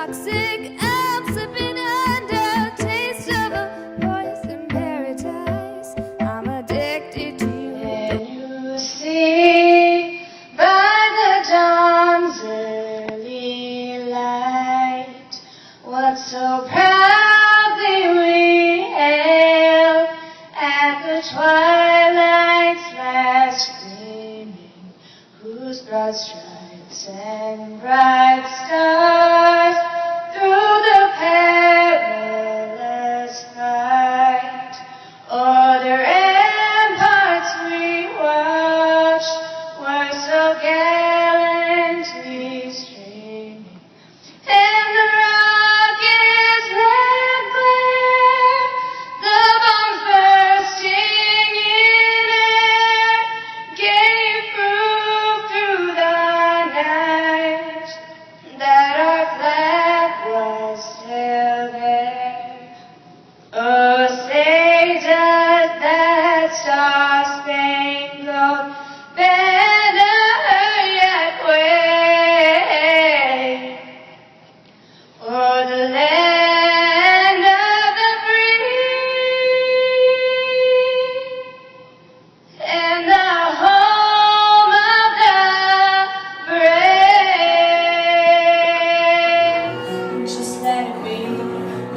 toxic. I'm slipping under taste of a poison paradise. I'm addicted to you. And you see by the dawn's early light what so proudly we hailed at the twilight's last gleaming, whose broad stripes and bright stars through the perilous fight o'er the ramparts we watched were so gallantly streaming, and the rocket's red glare, the bombs bursting in air, gave proof through the night that our flag was still there. Oh, say does that star-spangled banner yet wave o'er the land of the free and the home of the brave? Just let it be.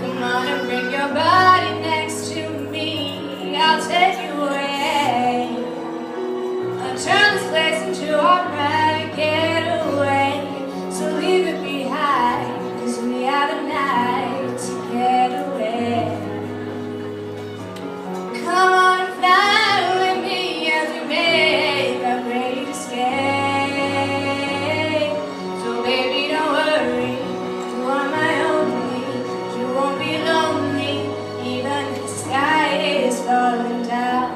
Come on and bring your body next to me. I'll take you away. I'll turn this place into a private getaway. So leave it behind, 'cause we have a night to get away. Come on and fly with me as we make our great escape. So baby, don't worry, you are my only. You won't be lonely, even if the sky is falling down.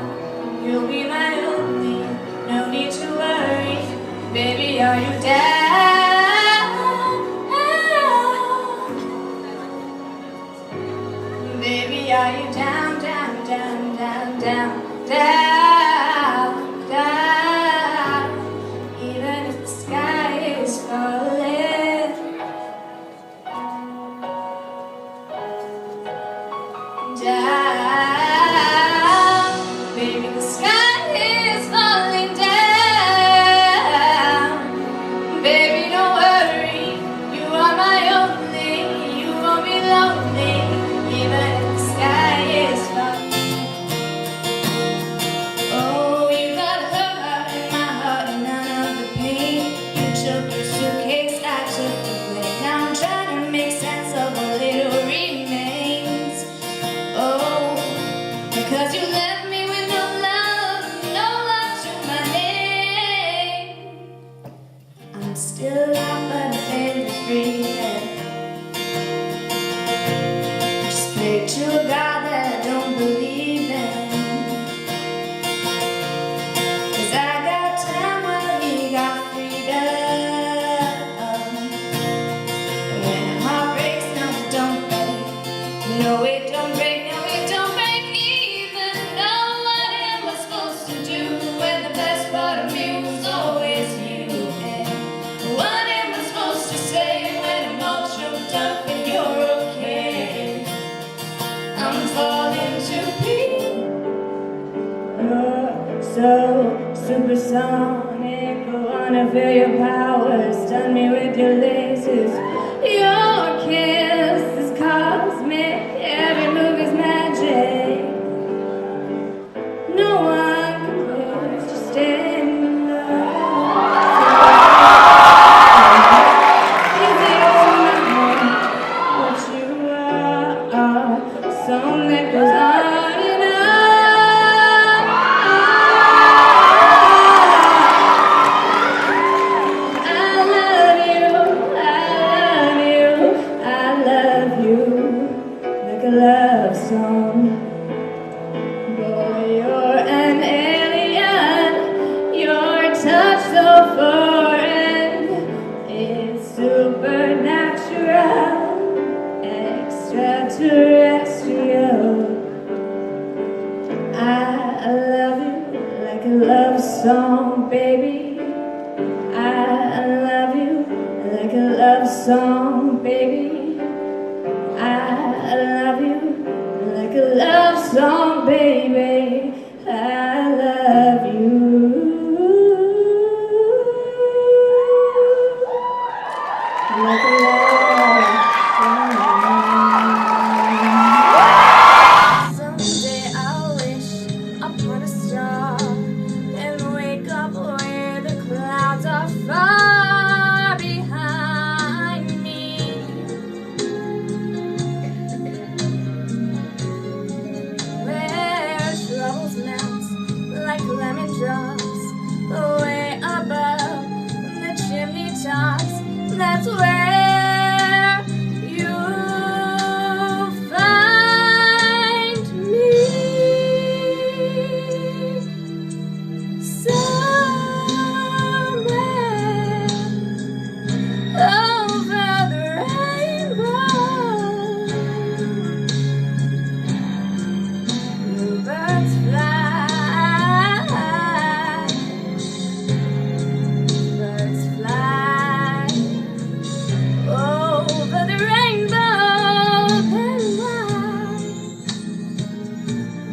You'll be my only, no need to worry. Baby, are you down? Baby, are you down, down, down, down, down, down, down? Even if the sky is falling down, baby, the sky is falling down. Baby, don't worry, you are my only. You won't be lonely, even if the sky is falling. Oh, you got her heart in my heart and none of the pain. You took your suitcase, I took the plane. Now I'm trying to make sense of what little remains. Oh, because you left me with no love to my name. I'm still out, but I'm barely breathing. Just pray to a God that I don't believe in. 'Cause I got time while he got freedom. And when a heart breaks, no, it don't break. No, it don't break, no, it don't break even. Know what am I supposed to do when the best part of me was always you? And what am I supposed to say when I'm all choked up and you're okay? I'm falling to pieces. You're so supersonic. I wanna feel your power. Stun me with your lasers. Your kiss is cosmic. Every move is magic. No one compares to staying in love. Easy to know what you are. Song that goes on and on. I love you, I love you. song, baby. I love you like a love song, baby. I love you. Like a love song. Someday I'll wish upon a star and wake up where the clouds are far behind me. Where troubles melt like lemon drops way above the chimney tops. That's where you'll find me. Somewhere over the rainbow, birds fly, birds fly over the rainbow. Then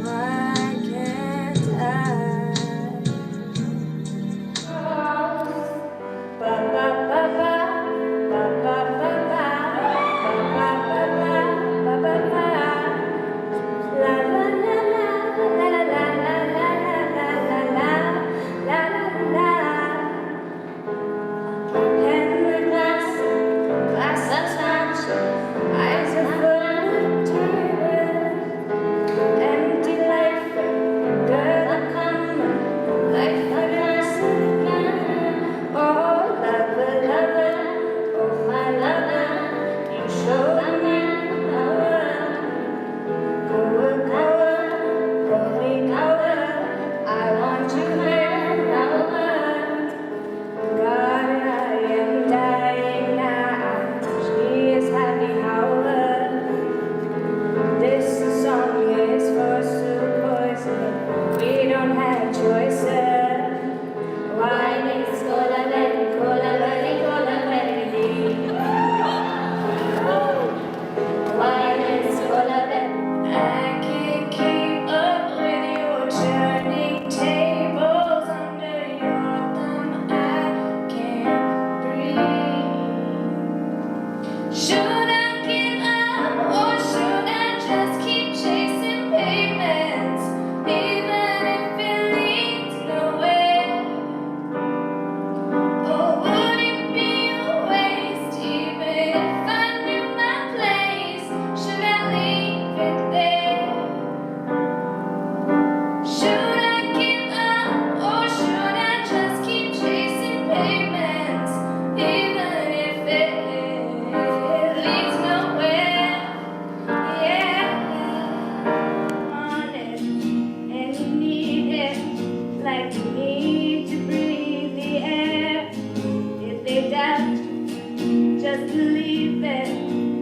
why can't I? Ba ba ba ba, ba ba ba ba, ba ba ba ba, ba ba ba. La la la la, la la la la la la la la la la. And the glass of touch, eyes are full of tears. Empty life, girl, I come, life I guess again. Oh, lover, oh my lover, you showed me power. I want to hear power. God, I am dying now. She is happy, however. This song is for soup poison. We don't have choices. Wine is cola, very cola, very cola, very. Wine is cola, very. I can't keep up with your turning tables under your thumb. I can't breathe. Should I give up or should I just keep chasing pavements, even if it leads nowhere? Or would it be a waste even if I knew my place? Should I leave it there? Should I give up or should I just keep chasing pavements, even if it leads nowhere? Yeah, want it and you need it like you need to breathe the air. If they doubt, just believe it.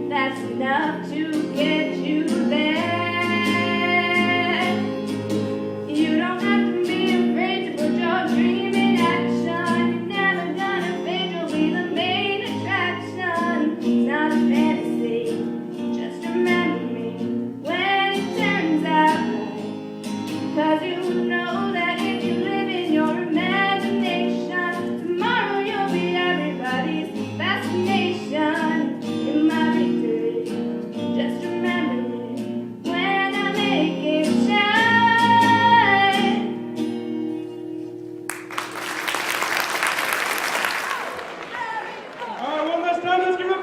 That's enough to get you there. You don't have to be afraid to put your dream in action. You're never gonna fade, you'll be the main attraction. It's not a fantasy, just remember me when it turns out right. 'Cause you know that if you live in your imagination, tomorrow you'll be everybody's fascination. You're my victory, just remember me when I make it shine. All right, one last time, let's give it